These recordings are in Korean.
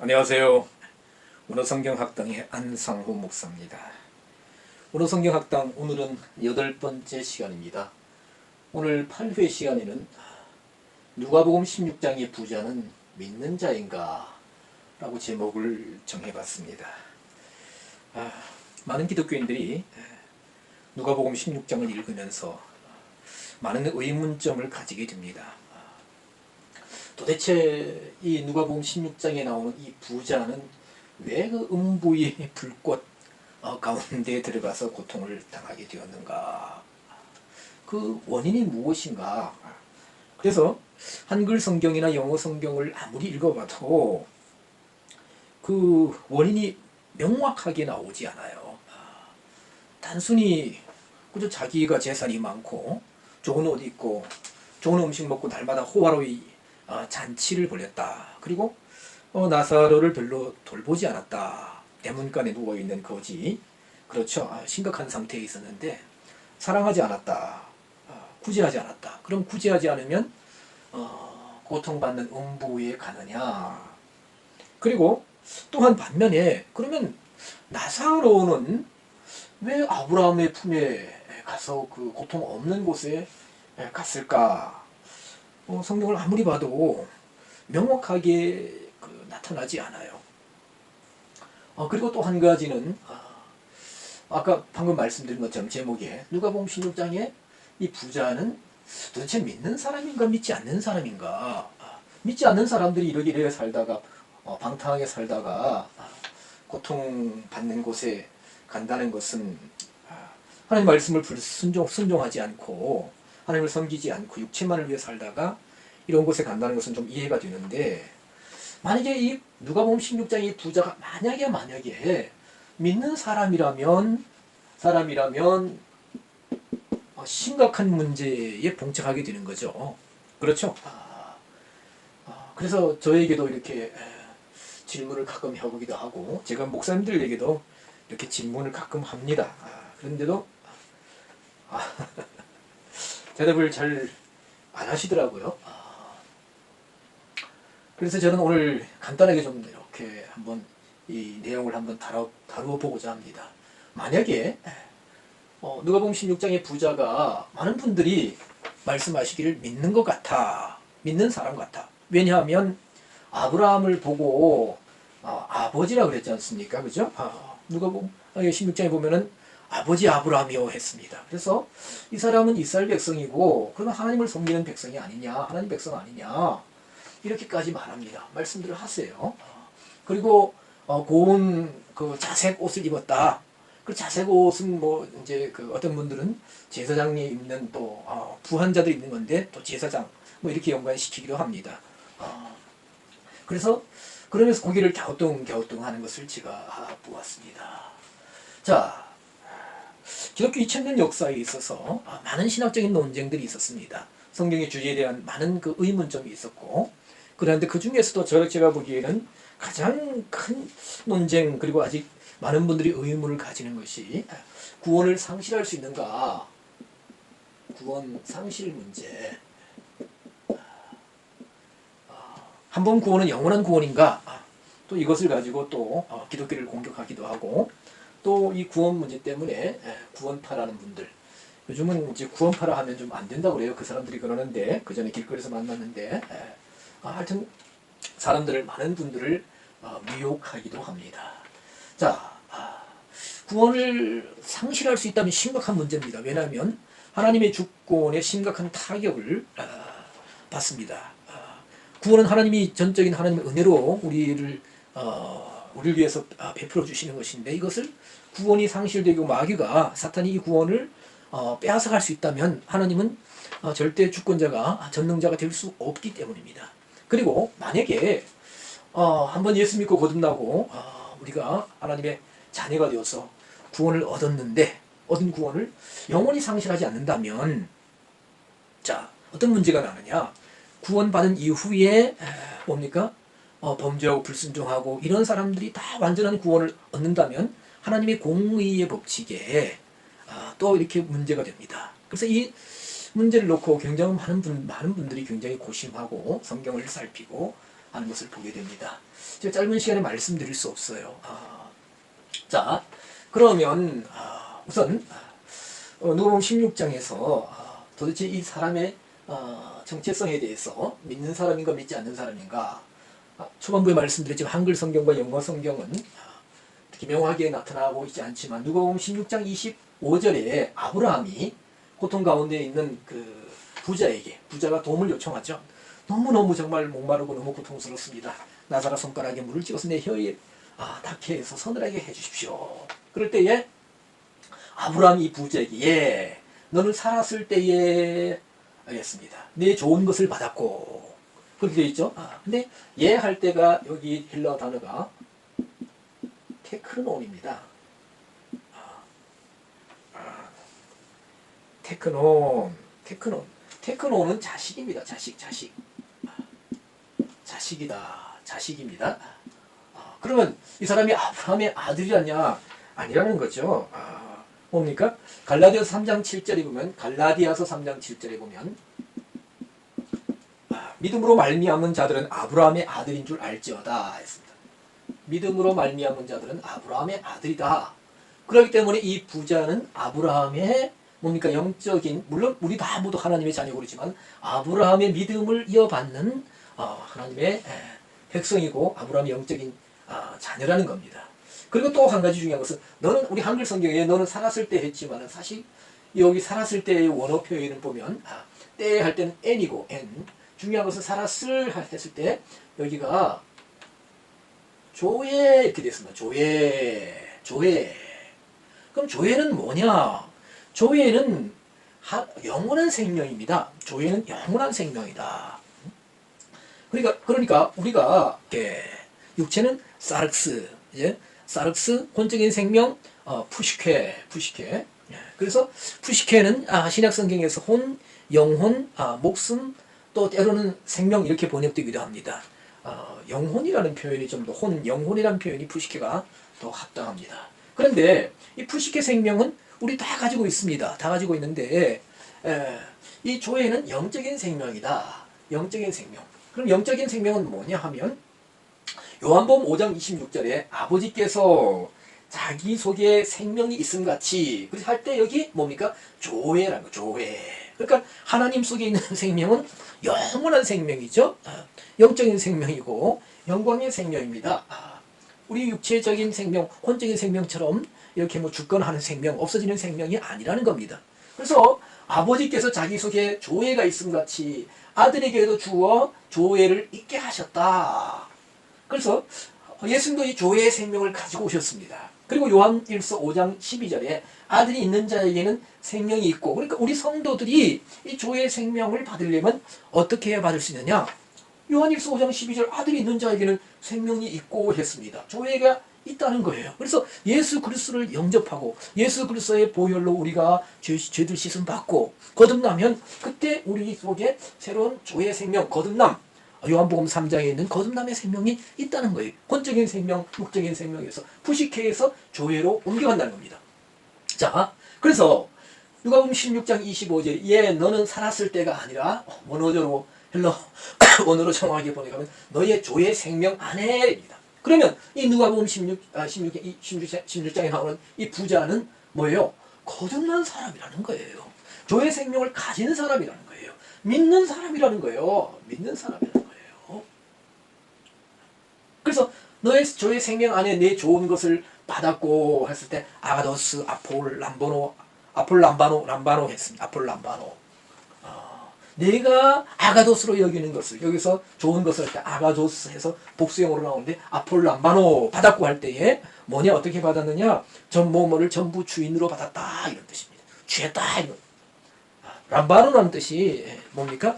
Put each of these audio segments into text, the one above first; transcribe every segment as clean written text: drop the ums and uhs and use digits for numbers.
안녕하세요. 문어성경학당의 안상호 목사입니다. 문어성경학당 오늘은 8번째 시간입니다. 오늘 8회 시간에는 누가복음 16장의 부자는 믿는 자인가? 라고 제목을 정해봤습니다. 많은 기독교인들이 누가복음 16장을 읽으면서 많은 의문점을 가지게 됩니다. 도대체 이 누가복음 16장에 나오는 이 부자는 왜 그 음부의 불꽃 가운데 들어가서 고통을 당하게 되었는가? 그 원인이 무엇인가? 그래서 한글 성경이나 영어 성경을 아무리 읽어봐도 그 원인이 명확하게 나오지 않아요. 단순히 그저 자기가 재산이 많고 좋은 옷 입고 좋은 음식 먹고 날마다 호화로이 잔치를 벌였다. 그리고 나사로를 별로 돌보지 않았다. 대문간에 누워있는 거지. 그렇죠. 심각한 상태에 있었는데 사랑하지 않았다. 구제하지 않았다. 그럼 구제하지 않으면 고통받는 음부에 가느냐. 그리고 또한 반면에 그러면 나사로는 왜 아브라함의 품에 가서 그 고통 없는 곳에 갔을까? 성경을 아무리 봐도 명확하게 나타나지 않아요. 그리고 또 한 가지는 아까 방금 말씀드린 것처럼 제목에 누가복음 16장에 이 부자는 도대체 믿는 사람인가 믿지 않는 사람인가? 믿지 않는 사람들이 이렇게 살다가 방탕하게 살다가 고통받는 곳에 간다는 것은 하나님 말씀을 순종하지 않고 하나님을 섬기지 않고 육체만을 위해 살다가 이런 곳에 간다는 것은 좀 이해가 되는데, 만약에 이 누가복음 16장의 부자가 만약에 믿는 사람이라면 심각한 문제에 봉착하게 되는 거죠. 그렇죠? 그래서 저에게도 이렇게 질문을 가끔 해보기도 하고, 제가 목사님들에게도 이렇게 질문을 가끔 합니다. 그런데도 대답을 잘 안 하시더라고요. 그래서 저는 오늘 간단하게 좀 이렇게 한번 이 내용을 한번 다루어 보고자 합니다. 만약에 누가복음 16장의 부자가 많은 분들이 말씀하시기를 믿는 것 같아, 믿는 사람 같아. 왜냐하면 아브라함을 보고 아버지라 그랬지 않습니까? 그죠? 누가복음 16장에 보면은 아버지 아브라함이요 했습니다. 그래서 이 사람은 이스라엘 백성이고 그러면 하나님을 섬기는 백성이 아니냐, 하나님 백성 아니냐, 이렇게까지 말합니다. 말씀들을 하세요. 그리고 고운 그 자색 옷을 입었다. 그 자색 옷은 뭐 이제 그 어떤 분들은 제사장이 입는 또 부한자들 입는 건데 또 제사장 뭐 이렇게 연관시키기도 합니다. 그래서 그러면서 고개를 갸우뚱하는 것을 제가 보았습니다. 자, 기독교 2000년 역사에 있어서 많은 신학적인 논쟁들이 있었습니다. 성경의 주제에 대한 많은 그 의문점이 있었고, 그런데 그 중에서도 제가 보기에는 가장 큰 논쟁, 그리고 아직 많은 분들이 의문을 가지는 것이 구원을 상실할 수 있는가? 구원 상실 문제. 한 번 구원은 영원한 구원인가? 또 이것을 가지고 또 기독교를 공격하기도 하고, 또 이 구원 문제 때문에 구원파라는 분들, 요즘은 이제 구원파라 하면 좀 안 된다고 그래요. 그 사람들이 그러는데, 그 전에 길거리에서 만났는데, 하여튼 많은 분들을 미혹하기도 합니다. 자, 구원을 상실할 수 있다면 심각한 문제입니다. 왜냐하면 하나님의 주권에 심각한 타격을 받습니다. 구원은 하나님이 전적인 하나님의 은혜로 우리를 위해서 베풀어 주시는 것인데, 이것을 구원이 상실되고 마귀가, 사탄이 이 구원을 빼앗아갈 수 있다면 하나님은 절대 주권자가, 전능자가 될 수 없기 때문입니다. 그리고 만약에 한번 예수 믿고 거듭나고 우리가 하나님의 자녀가 되어서 구원을 얻은 구원을 영원히 상실하지 않는다면, 자, 어떤 문제가 나느냐? 구원받은 이후에 뭡니까? 범죄하고 불순종하고 이런 사람들이 다 완전한 구원을 얻는다면 하나님의 공의의 법칙에 또 이렇게 문제가 됩니다. 그래서 이 문제를 놓고 굉장히 많은 분들이 굉장히 고심하고 성경을 살피고 하는 것을 보게 됩니다. 제가 짧은 시간에 말씀드릴 수 없어요. 자, 그러면 우선 누가복음 16장에서 도대체 이 사람의 정체성에 대해서 믿는 사람인가 믿지 않는 사람인가, 초반부에 말씀드렸지만 한글 성경과 영어 성경은 특히 명확하게 나타나고 있지 않지만 누가복음 16장 25절에 아브라함이 고통 가운데 있는 그 부자가 도움을 요청하죠. 너무너무 정말 목마르고 너무 고통스럽습니다. 나사렛 손가락에 물을 찍어서 내 혀에 닿게 해서 서늘하게 해주십시오. 그럴 때에 아브라함이 이 부자에게 너는 살았을 때에 알겠습니다. 내 좋은 것을 받았고 그렇게 되어 있죠. 근데 할 때가 여기 헬라어 단어가 테크논입니다. 테크논은 자식입니다. 자식입니다. 그러면 이 사람이 아브라함의 아들이냐? 아니라는 거죠. 뭡니까? 갈라디아서 3장 7절에 보면 믿음으로 말미암은 자들은 아브라함의 아들인 줄 알지어다 했습니다. 믿음으로 말미암은 자들은 아브라함의 아들이다. 그렇기 때문에 이 부자는 아브라함의 뭡니까? 영적인, 물론 우리 다 모두 하나님의 자녀고 그러지만 아브라함의 믿음을 이어받는 하나님의 백성이고 아브라함의 영적인 자녀라는 겁니다. 그리고 또 한 가지 중요한 것은 너는 우리 한글 성경에 너는 살았을 때 했지만은 사실 여기 살았을 때의 원어 표현을 보면 때 할 때는 n이고 n, 중요한 것은 살았을 했을 때 여기가 조회 이렇게 됐습니다. 조회. 그럼 조회는 뭐냐? 조회는 영원한 생명입니다. 조회는 영원한 생명이다. 그러니까 우리가 육체는 사르크스, 사르크스 혼적인 생명, 푸시케. 그래서 푸시케는 신약 성경에서 혼, 영혼, 목숨, 또 때로는 생명 이렇게 번역되기도 합니다. 영혼이라는 표현이 좀 더 영혼이라는 표현이 푸시케가 더 합당합니다. 그런데 이 푸시케 생명은 우리 다 가지고 있습니다. 다 가지고 있는데 이 조회는 영적인 생명이다. 영적인 생명. 그럼 영적인 생명은 뭐냐 하면 요한복음 5장 26절에 아버지께서 자기 속에 생명이 있음 같이 그래서 할 때 여기 뭡니까? 조회라는 거. 조회. 그러니까 하나님 속에 있는 생명은 영원한 생명이죠. 영적인 생명이고 영광의 생명입니다. 우리 육체적인 생명, 혼적인 생명처럼 이렇게 뭐 죽거나 하는 생명, 없어지는 생명이 아니라는 겁니다. 그래서 아버지께서 자기 속에 조회가 있음 같이 아들에게도 주어 조회를 있게 하셨다. 그래서 예수님도 이 조회의 생명을 가지고 오셨습니다. 그리고 요한 1서 5장 12절에 아들이 있는 자에게는 생명이 있고, 그러니까 우리 성도들이 이 조회의 생명을 받으려면 어떻게 해야 받을 수 있느냐? 요한 1서 5장 12절 아들이 있는 자에게는 생명이 있고 했습니다. 조회가 있다는 거예요. 그래서 예수 그리스도를 영접하고 예수 그리스도의 보혈로 우리가 죄들 씻음 받고 거듭나면 그때 우리 속에 새로운 조회의 생명, 거듭남, 요한복음 3장에 있는 거듭남의 생명이 있다는 거예요. 혼적인 생명, 육적인 생명에서 푸시케에서 조회로 옮겨간다는 겁니다. 자, 그래서 누가복음 16장 25절 너는 살았을 때가 아니라 원어적으로 원어로 정확하게 번역하면 너의 조회 생명 안에입니다. 그러면 이 누가복음 16장에 나오는 이 부자는 뭐예요? 거듭난 사람이라는 거예요. 조회 생명을 가진 사람이라는 거예요. 믿는 사람이라는 거예요. 그래서 너의 조의 생명 안에 내 좋은 것을 받았고 했을 때 아가도스, 람바노 했습니다. 내가 아가도스로 여기는 것을 여기서 좋은 것을 할 때 아가도스 해서 복수형으로 나오는데 람바노 받았고 할 때에 뭐냐 어떻게 받았느냐 뭐를 전부 주인으로 받았다 이런 뜻입니다. 취했다 이런. 람바노라는 뜻이 뭡니까?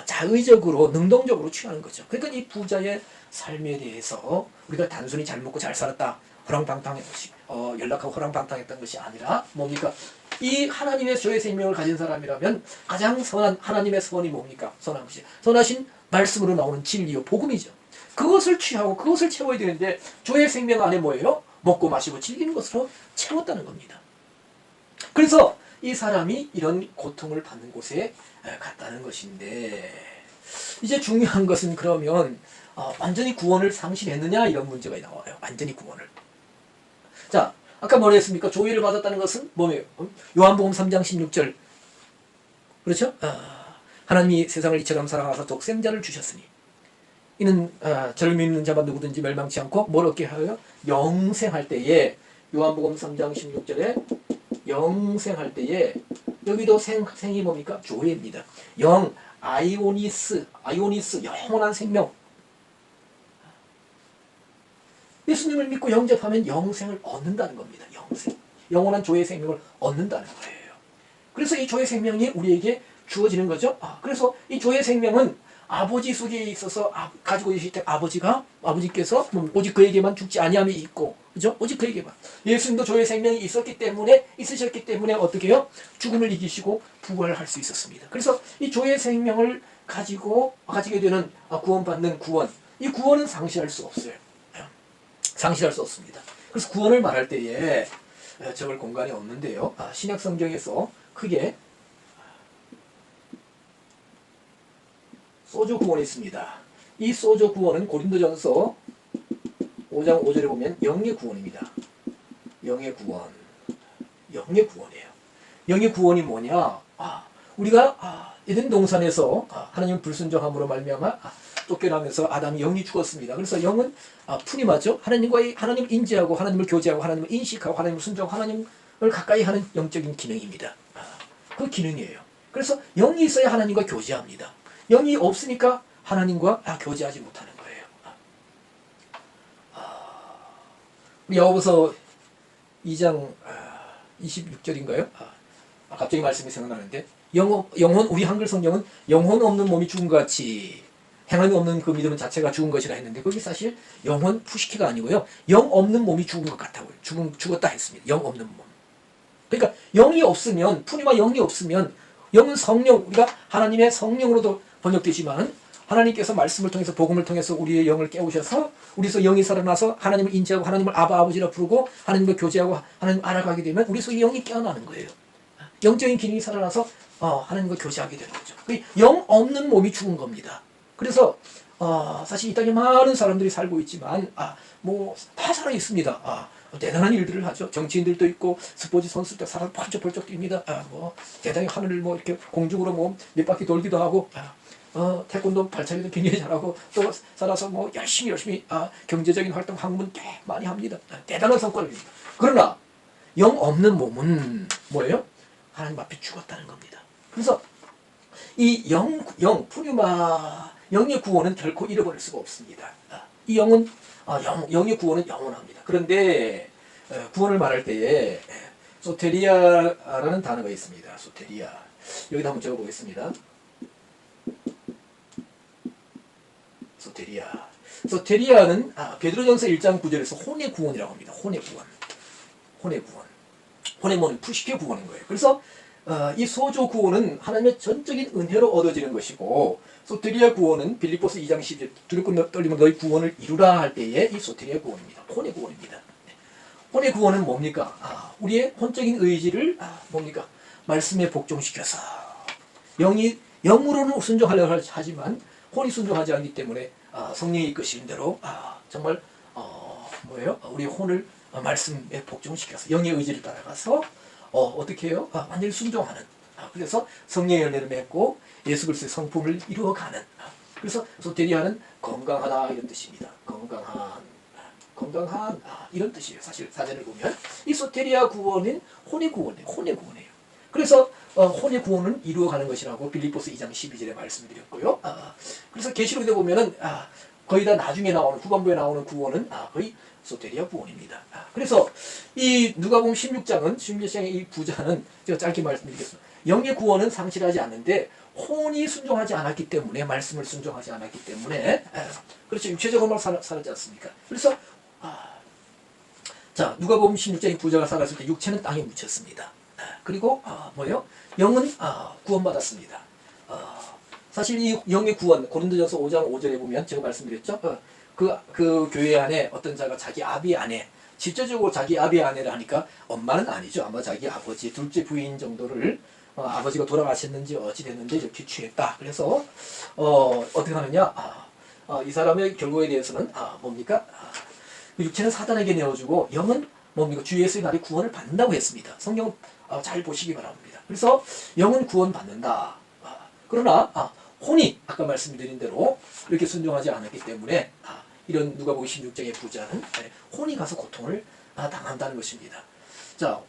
자의적으로 능동적으로 취하는 거죠. 그러니까 이 부자의 삶에 대해서 우리가 단순히 잘 먹고 잘 살았다 연락하고 허랑방탕했던 것이 아니라 뭡니까? 이 하나님의 조의 생명을 가진 사람이라면 가장 선한 하나님의 선이 뭡니까? 선한 것이 선하신 말씀으로 나오는 진리요 복음이죠. 그것을 취하고 그것을 채워야 되는데 조의 생명 안에 뭐예요? 먹고 마시고 즐기는 것으로 채웠다는 겁니다. 그래서 이 사람이 이런 고통을 받는 곳에 갔다는 것인데 이제 중요한 것은 그러면 완전히 구원을 상실했느냐 이런 문제가 나와요. 완전히 구원을. 자, 아까 뭐라 했습니까? 조의를 받았다는 것은 뭐예요? 요한복음 3장 16절. 그렇죠? 하나님이 세상을 이처럼 사랑하사 독생자를 주셨으니 이는 저를 믿는 자만 누구든지 멸망치 않고 뭘 얻게 하여 영생할 때에 요한복음 3장 16절에 영생할 때에 여기도 생이 뭡니까? 조회입니다. 영 아이오니스 영원한 생명. 예수님을 믿고 영접하면 영생을 얻는다는 겁니다. 영생. 영원한 조의 생명을 얻는다는 거예요. 그래서 이 조의 생명이 우리에게 주어지는 거죠. 그래서 이 조의 생명은 아버지 속에 있어서 가지고 계실 때 아버지께서 오직 그에게만 죽지 아니함이 있고, 그죠? 오직 그에게만. 예수님도 조의 생명이 있으셨기 때문에 어떻게 해요? 죽음을 이기시고 부활할 수 있었습니다. 그래서 이 조의 생명을 가지게 되는 구원받는 구원. 이 구원은 상실할 수 없어요. 상실할 수 없습니다. 그래서 구원을 말할 때에 적을 공간이 없는데요. 신약 성경에서 크게 소조 구원이 있습니다. 이 소조 구원은 고린도전서 5장 5절에 보면 영의 구원입니다. 영의 구원. 영의 구원이에요. 영의 구원이 뭐냐? 우리가 에덴 동산에서 하나님 불순종함으로 말미암아 쫓겨나면서 아담이 영이 죽었습니다. 그래서 영은 푸니마죠. 하나님 인지하고 하나님을 교제하고 하나님을 인식하고 하나님을 순종하고 하나님을 가까이 하는 영적인 기능입니다. 그 기능이에요. 그래서 영이 있어야 하나님과 교제합니다. 영이 없으니까 하나님과 교제하지 못하는 거예요. 우리 야고보서 2장 26절인가요? 갑자기 말씀이 생각나는데 영혼 우리 한글 성경은 영혼 없는 몸이 죽은 것 같이 행함이 없는 그 믿음 자체가 죽은 것이라 했는데 거기 사실 영혼 푸시키가 아니고요. 영 없는 몸이 죽은 것 같다고요. 죽었다 했습니다. 영 없는 몸. 그러니까 영이 없으면 푸니와 영이 없으면 영은 성령 우리가 하나님의 성령으로도 번역되지만 하나님께서 말씀을 통해서 복음을 통해서 우리의 영을 깨우셔서 우리서 영이 살아나서 하나님을 인지하고 하나님을 아버지라 부르고 하나님과 교제하고 하나님을 알아가게 되면 우리서 영이 깨어나는 거예요. 영적인 기능이 살아나서 하나님과 교제하게 되는 거죠. 영 없는 몸이 죽은 겁니다. 그래서 사실 이 땅에 많은 사람들이 살고 있지만 다 살아 있습니다. 대단한 일들을 하죠. 정치인들도 있고 스포츠 선수들 사람 번쩍번쩍 뜁니다. 대단히 하늘을 이렇게 공중으로 몇 바퀴 돌기도 하고 태권도 발차기도 굉장히 잘하고 또 살아서 열심히 경제적인 활동 학문 꽤 많이 합니다. 대단한 성과입니다. 그러나 영 없는 몸은 뭐예요? 하나님 앞에 죽었다는 겁니다. 그래서 이 푸뉴마 영의 구원은 결코 잃어버릴 수가 없습니다. 이 영은 영의 구원은 영원합니다. 그런데 구원을 말할 때에 소테리아라는 단어가 있습니다. 소테리아 여기다 한번 적어보겠습니다. 소테리아는 베드로전서 1장 9절에서 혼의 구원이라고 합니다. 혼의 구원. 혼의 구원은 푸시케 구원인 거예요. 그래서 이 소조 구원은 하나님의 전적인 은혜로 얻어지는 것이고 소테리아 구원은 빌립보서 2장 10절 두렵고 떨리면 너희 구원을 이루라 할 때에 이 소테리아 구원입니다. 혼의 구원입니다. 혼의 구원은 뭡니까? 우리의 혼적인 의지를 뭡니까? 말씀에 복종시켜서 영으로는 순종하려고 하지만 혼이 순종하지 않기 때문에 성령이 이끄시는 대로 정말 우리 혼을 말씀에 복종시켜서 영의 의지를 따라가서 어떻게 해요? 완전히 순종하는. 그래서 성령의 열매를 맺고 예수 그리스도의 성품을 이루어가는. 그래서 소테리아는 건강하다 이런 뜻입니다. 건강한 이런 뜻이에요. 사실 사전을 보면 이 소테리아 구원은 혼의 구원이에요. 그래서 혼의 구원은 이루어가는 것이라고 빌립보서 2장 12절에 말씀드렸고요. 그래서 계시록에 보면은 거의 다 나중에 나오는 후반부에 나오는 구원은 거의 소테리아 구원입니다. 그래서 이 누가복음 16장의 이 부자는 제가 짧게 말씀드리겠습니다. 영의 구원은 상실하지 않는데 혼이 순종하지 않았기 때문에 말씀을 순종하지 않았기 때문에 그렇죠. 육체적으로 살았지 않습니까? 그래서 자 누가복음 16장의 부자가 살았을 때 육체는 땅에 묻혔습니다. 그리고 영은 구원받았습니다. 사실 이 영의 구원 고린도전서 5장 5절에 보면 제가 말씀드렸죠. 그 교회 안에 어떤 자가 자기 아비 아내 실제적으로 자기 아비 아내를 하니까 엄마는 아니죠. 아마 자기 아버지 둘째 부인 정도를 아버지가 돌아가셨는지 어찌 됐는지 이렇게 취했다. 그래서 어떻게 하느냐 이 사람의 결국에 대해서는 뭡니까? 그 육체는 사단에게 내어주고 영은 뭡니까? 주 예수의 날에 구원을 받는다고 했습니다. 성경 잘 보시기 바랍니다. 그래서 영은 구원받는다. 그러나 혼이 아까 말씀드린 대로 이렇게 순종하지 않았기 때문에 이런 누가복음 16장의 부자는 혼이 가서 고통을 당한다는 것입니다. 자,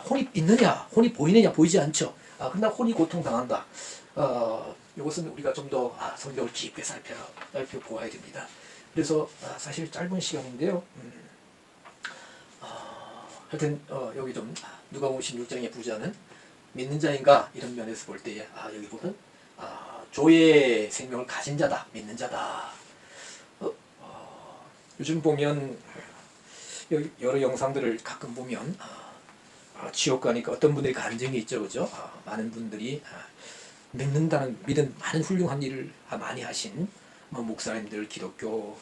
혼이 있느냐, 혼이 보이느냐, 보이지 않죠. 그러나 혼이 고통당한다. 이것은 우리가 좀 더 성경을 깊게 살펴보아야 됩니다. 그래서 사실 짧은 시간인데요. 하여튼 여기 좀 누가복음 16장의 부자는 믿는 자인가 이런 면에서 볼 때에 여기 보면 조의 생명을 가진 자다, 믿는 자다. 요즘 보면 여러 영상들을 가끔 보면 지옥 가니까 어떤 분들이 간증이 있죠, 그죠? 많은 분들이 믿는 많은 훌륭한 일을 많이 하신 목사님들, 기독교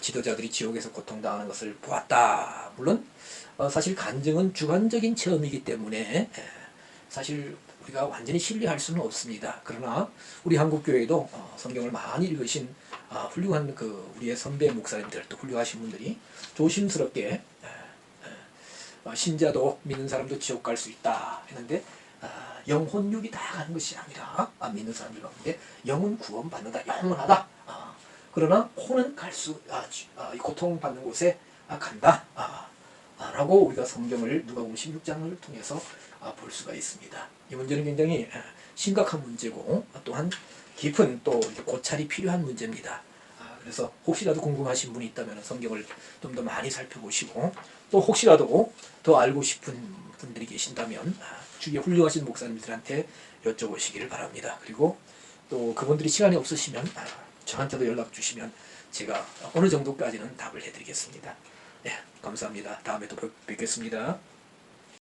지도자들이 지옥에서 고통당하는 것을 보았다. 물론 사실 간증은 주관적인 체험이기 때문에 사실 우리가 완전히 신뢰할 수는 없습니다. 그러나 우리 한국교회도 성경을 많이 읽으신 훌륭한 우리의 선배 목사님들, 또 훌륭하신 분들이 조심스럽게 신자도 믿는 사람도 지옥 갈 수 있다 했는데 영혼육이 다 가는 것이 아니라 믿는 사람들 가운데 영은 구원받는다, 영원하다. 그러나 혼은 고통받는 곳에 간다. 라고 우리가 성경을 누가복음 16장을 통해서 볼 수가 있습니다. 이 문제는 굉장히 심각한 문제고 또한 깊은 또 고찰이 필요한 문제입니다. 그래서 혹시라도 궁금하신 분이 있다면 성경을 좀 더 많이 살펴보시고 또 혹시라도 더 알고 싶은 분들이 계신다면 주위에 훌륭하신 목사님들한테 여쭤보시기를 바랍니다. 그리고 또 그분들이 시간이 없으시면 저한테도 연락 주시면 제가 어느 정도까지는 답을 해드리겠습니다. 네, 감사합니다. 다음에 또 뵙겠습니다.